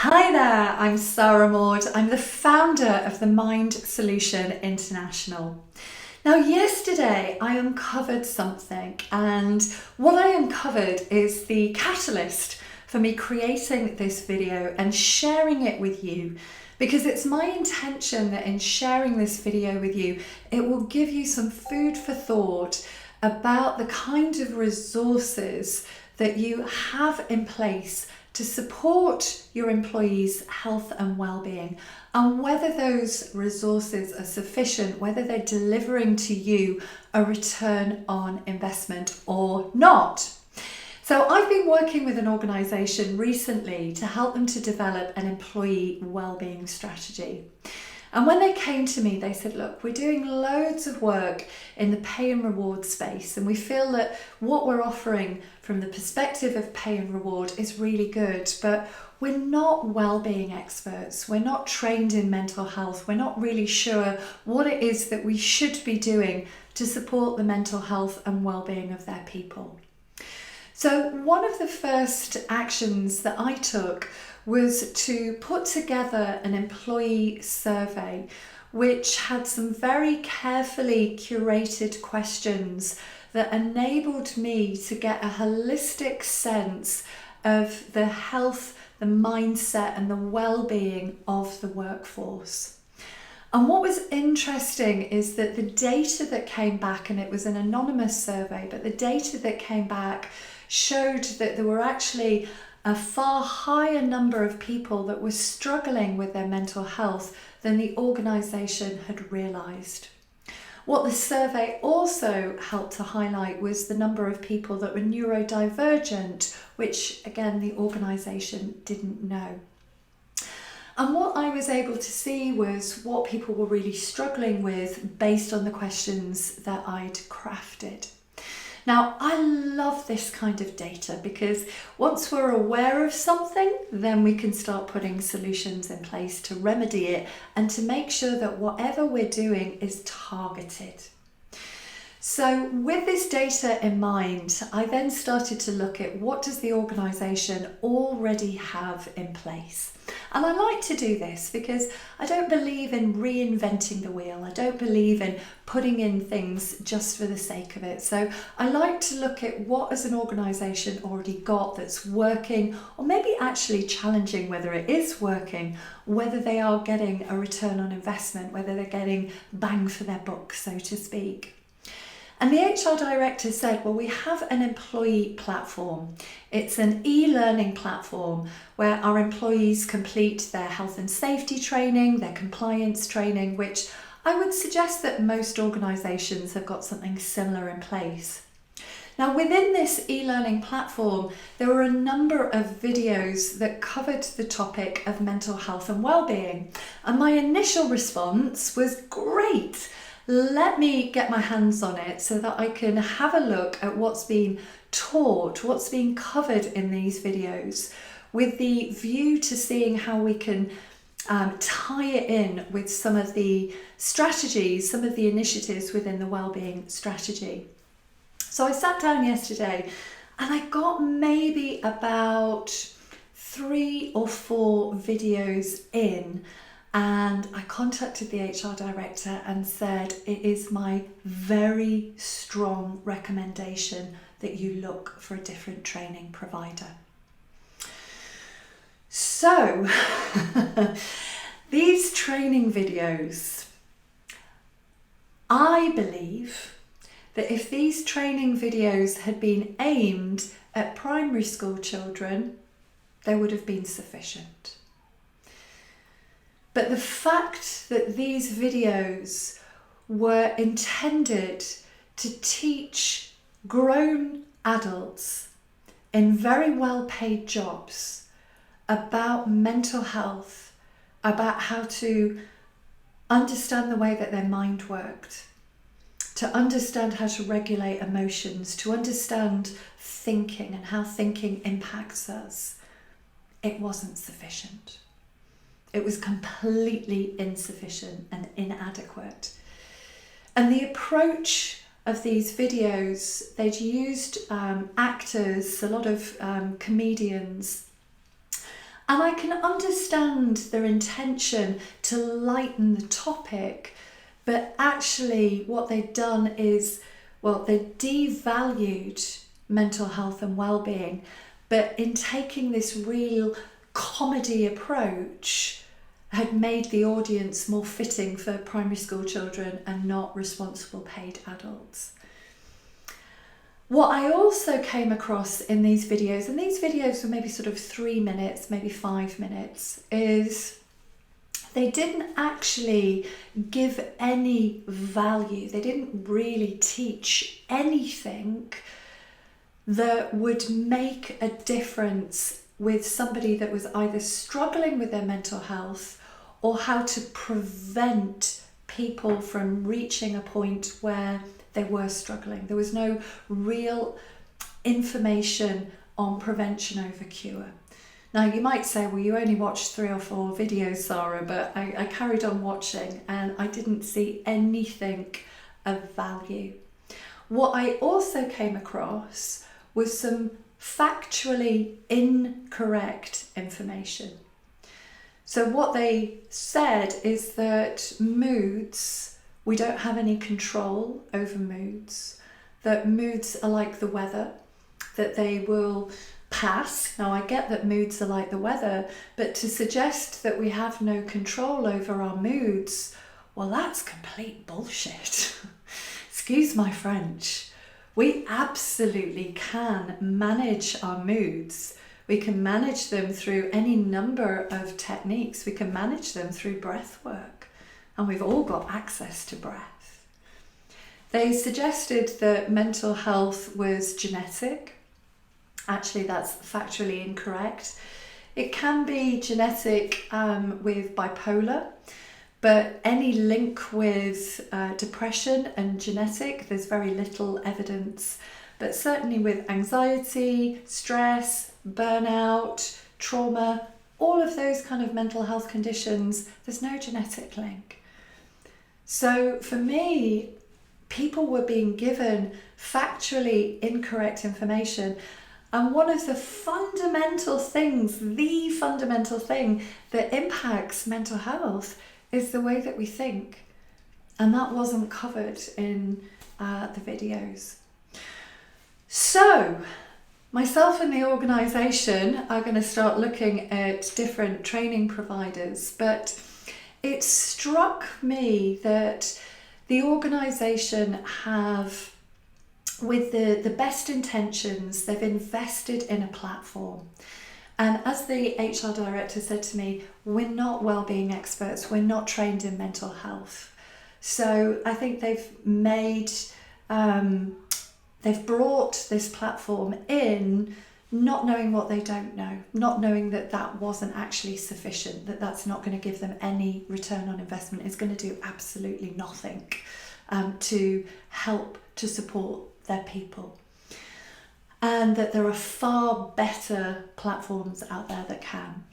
Hi there, I'm Sarah Maud. I'm the founder of the Mind Solution International. Now, yesterday I uncovered something, and what I uncovered is the catalyst for me creating this video and sharing it with you, because it's my intention that in sharing this video with you, it will give you some food for thought about the kind of resources that you have in place to support your employees' health and well-being, and whether those resources are sufficient, whether they're delivering to you a return on investment or not. So I've been working with an organisation recently to help them to develop an employee well-being strategy. And when they came to me, they said, look, we're doing loads of work in the pay and reward space, and we feel that what we're offering from the perspective of pay and reward is really good, but we're not well-being experts. We're not trained in mental health. We're not really sure what it is that we should be doing to support the mental health and well-being of their people. So one of the first actions that I took was to put together an employee survey which had some very carefully curated questions that enabled me to get a holistic sense of the health, the mindset and the well-being of the workforce. And what was interesting is that the data that came back, and it was an anonymous survey, but the data that came back showed that there were actually a far higher number of people that were struggling with their mental health than the organisation had realised. What the survey also helped to highlight was the number of people that were neurodivergent, which again the organisation didn't know. And what I was able to see was what people were really struggling with based on the questions that I'd crafted. Now, I love this kind of data because once we're aware of something, then we can start putting solutions in place to remedy it and to make sure that whatever we're doing is targeted. So with this data in mind, I then started to look at what does the organisation already have in place. And I like to do this because I don't believe in reinventing the wheel. I don't believe in putting in things just for the sake of it. So I like to look at what has an organisation already got that's working, or maybe actually challenging whether it is working, whether they are getting a return on investment, whether they're getting bang for their buck, so to speak. And the HR director said, well, we have an employee platform. It's an e-learning platform where our employees complete their health and safety training, their compliance training, which I would suggest that most organisations have got something similar in place. Now, within this e-learning platform, there were a number of videos that covered the topic of mental health and well-being. And my initial response was, great. Let me get my hands on it so that I can have a look at what's being taught, what's being covered in these videos, with the view to seeing how we can tie it in with some of the strategies, some of the initiatives within the wellbeing strategy. So I sat down yesterday and I got maybe about 3 or 4 videos in. And I contacted the HR director and said, it is my very strong recommendation that you look for a different training provider. So, these training videos, I believe that if these training videos had been aimed at primary school children, they would have been sufficient. But the fact that these videos were intended to teach grown adults in very well-paid jobs about mental health, about how to understand the way that their mind worked, to understand how to regulate emotions, to understand thinking and how thinking impacts us, it wasn't sufficient. It was completely insufficient and inadequate. And the approach of these videos, they'd used actors, a lot of comedians, And I can understand their intention to lighten the topic, but actually what they've done is, well, they devalued mental health and well-being, but in taking this real comedy approach, had made the audience more fitting for primary school children and not responsible paid adults. What I also came across in these videos, and these videos were maybe sort of 3 minutes, maybe 5 minutes, is they didn't actually give any value. They didn't really teach anything that would make a difference with somebody that was either struggling with their mental health or how to prevent people from reaching a point where they were struggling. There was no real information on prevention over cure. Now you might say, well, you only watched 3 or 4 videos, Sarah, but I carried on watching and I didn't see anything of value. What I also came across was some factually incorrect information. So what they said is that moods, we don't have any control over moods, that moods are like the weather, that they will pass. Now I get that moods are like the weather, but to suggest that we have no control over our moods, well, that's complete bullshit. Excuse my French. We absolutely can manage our moods. We can manage them through any number of techniques. We can manage them through breath work, and we've all got access to breath. They suggested that mental health was genetic. Actually, that's factually incorrect. It can be genetic with bipolar, but any link with depression and genetic, there's very little evidence. But certainly with anxiety, stress, burnout, trauma, all of those kind of mental health conditions, there's no genetic link. So for me, people were being given factually incorrect information. And one of the fundamental things, the fundamental thing that impacts mental health is the way that we think. And that wasn't covered in the videos. So, myself and the organisation are going to start looking at different training providers, but it struck me that the organisation have, with the best intentions, they've invested in a platform. And as the HR director said to me, we're not wellbeing experts, we're not trained in mental health. So I think they've brought this platform in not knowing what they don't know, not knowing that that wasn't actually sufficient, that that's not going to give them any return on investment. It's going to do absolutely nothing to help to support their people. And that there are far better platforms out there that can.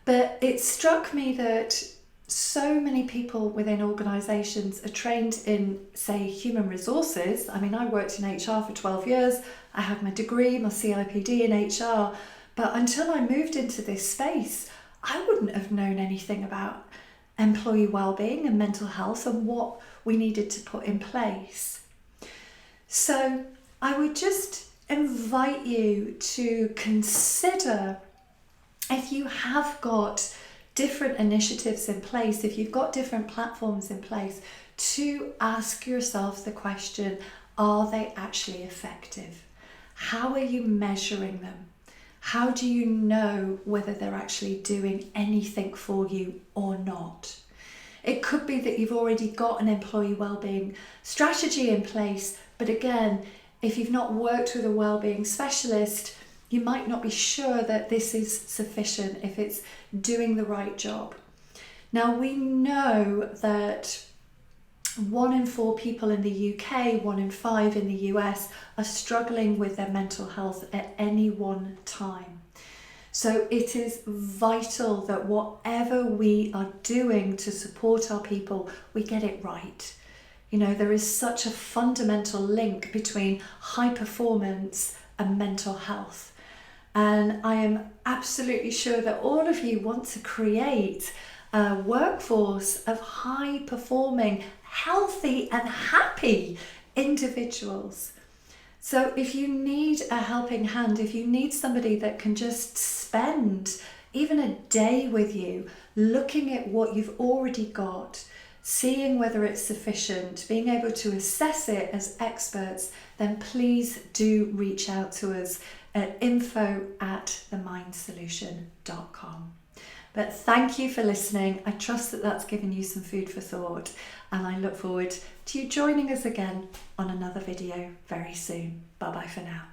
But it struck me that so many people within organisations are trained in, say, human resources. I mean, I worked in HR for 12 years. I had my degree, my CIPD in HR. But until I moved into this space, I wouldn't have known anything about employee wellbeing and mental health and what we needed to put in place. So I would just invite you to consider, if you have got different initiatives in place, if you've got different platforms in place, to ask yourself the question, are they actually effective? How are you measuring them? How do you know whether they're actually doing anything for you or not? It could be that you've already got an employee wellbeing strategy in place, but again, if you've not worked with a wellbeing specialist, you might not be sure that this is sufficient, if it's doing the right job. Now, we know that 1 in 4 people in the UK, 1 in 5 in the US are struggling with their mental health at any one time. So it is vital that whatever we are doing to support our people, we get it right. You know, there is such a fundamental link between high performance and mental health. And I am absolutely sure that all of you want to create a workforce of high performing, healthy and happy individuals. So if you need a helping hand, if you need somebody that can just spend even a day with you, looking at what you've already got, seeing whether it's sufficient, being able to assess it as experts, then please do reach out to us at info@themindsolution.com. But thank you for listening. I trust that that's given you some food for thought, and I look forward to you joining us again on another video very soon. Bye bye for now.